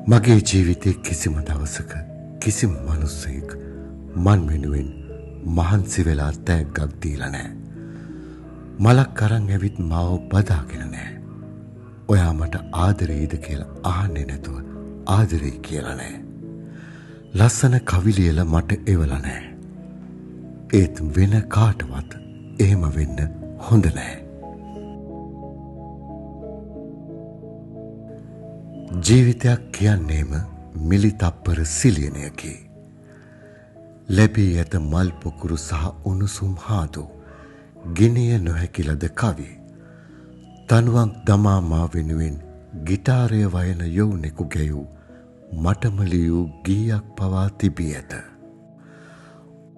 මගේ ජීවිතේ කිසිම දවසක කිසිම මිනිසෙක් මන් වෙනුවෙන් මහන්සි වෙලා තෑග්ගක් දීලා නැහැ. මලක් අරන් ඇවිත් මාව බදාගෙන නැහැ. ඔයා මට ආදරේද කියලා අහන්නේ නැතුව ආදරේ කියලා නැහැ. ලස්සන කවි ලියලා මට එවලා නැහැ. ඒත් වෙන කාටවත් එහෙම වෙන්න හොඳ නැහැ. ජීවිතයක් කියන්නේම මිලි තප්පර සිලියනයකි. ලැබී ඇත මල් පොකුරු සහ උණුසුම් හාදු ගිනිය නොහැකි ලද කවි. තනුවක් දමා මා වෙනුවෙන් ගිටාරය වයන යොවුනෙකු ගැයූ මටම ලියූ ගීයක් පවා තිබී ඇත.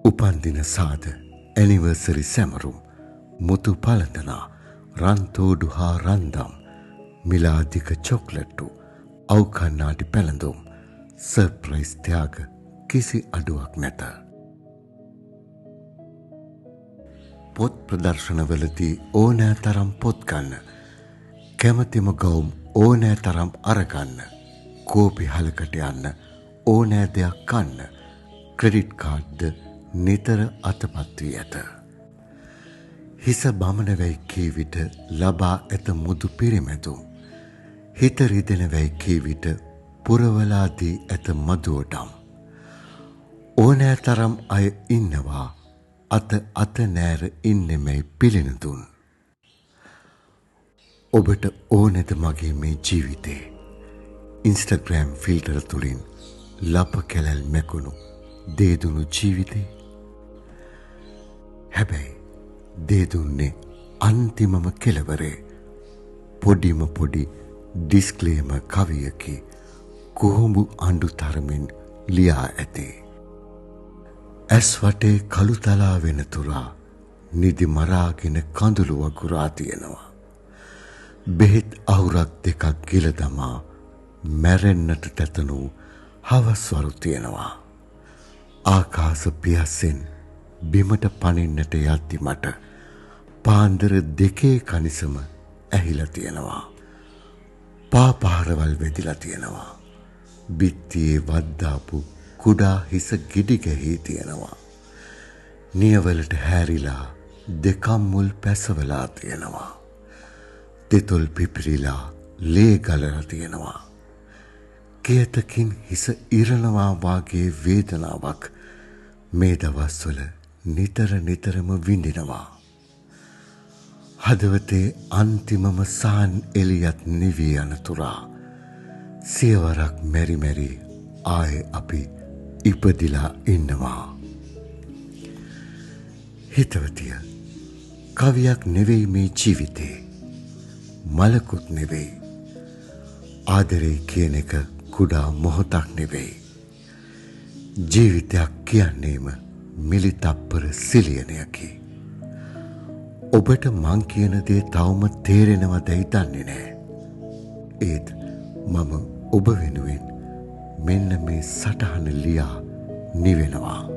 උපන්දින සාද ඇනිවර්සරි සැමරුම් මුතු පළඳනා රන්තෝඩු හා රන්දම් මිලාදික චොක්ලට්ටු අවකන්නාටි පැළඳුම් සර්ප්‍රයිස් ත්‍යාග කිසි අඩුවක් නැත. පොත් ප්‍රදර්ශනවලදී ඕනෑ තරම් පොත් ගන්න, කැමතිම ගවුම් ඕනෑ තරම් අරගන්න, කෝපි හලකට යන්න, ඕනෑ දෙයක් කන්න, ක්‍රෙඩිට් කාඩ්ද නිතර අතපත් වී ඇත. හිස බමන වැයි කී විට ලබා ඇත මුදු පිරිමැදුම්. හිත රිදෙන වැයි කී විට පුරවලාදී ඇත මදුවටම්. ඕනෑ තරම් අය ඉන්නවා අත නෑර ඉන්නෙමැයි පිළිනදුන්. ඔබට ඕනෙද මගේ මේ ජීවිතේ ඉන්ස්ටග්‍රෑම් ෆිල්ටර් තුළින් ලප කැලැල් මැකුණු දේදුණු ජීවිතේ? හැබැයි දේදුන්නේ අන්තිමම කෙලවරේ පොඩිම පොඩි ඩිස්ක්ලේම කවියකි කොහොඹු අඬු තරමින් ලියා ඇතේ. ඇස් වටේ කළු තලා වෙන තුරා නිදි මරාගෙන කඳුළු වගුරා තියෙනවා. බෙහෙත් අහුරක් දෙකක් ගිල දමා මැරෙන්නට තැතනු හවස්වරු තියෙනවා. ආකාශ පියස්සෙන් බිමට පනින්නට යද්දි මට පාන්දර දෙකේ කනිසම ඇහිලා තියෙනවා. පාපාරවල් වෙදිලා තියෙනවා. බිත්තියේ වද්දාපු කුඩා හිස ගිඩි ගැහී තියෙනවා. නියවලට හැරිලා දෙකම් මුල් පැසවලා තියෙනවා. තෙතොල් පිපිරිලා ලේ ගලලා තියෙනවා. කියතකින් හිස ඉරනවා වාගේ වේදනාවක් මේ දවස්වල නිතරම විඳිනවා. හදවතේ අන්තිමම සාන් එලියත් නිවී යනතුරා සියවරක් මෙරි ආයේ අපි ඉපදිලා ඉන්නවා. හිතවතිය, කවියක් නෙවෙයි මේ ජීවිතේ, මලකුත් නෙවෙයි. ආදරේ කියන එක කුඩා මොහොතක් නෙවෙයි. ජීවිතයක් කියන්නේම මිලි තප්පර සිලියනයකි. ඔබට මං කියන දේ තවම තේරෙනවදැයි දන්නේ නෑ. ඒත් මම ඔබ වෙනුවෙන් මෙන්න මේ සටහන ලියා නිවෙනවා.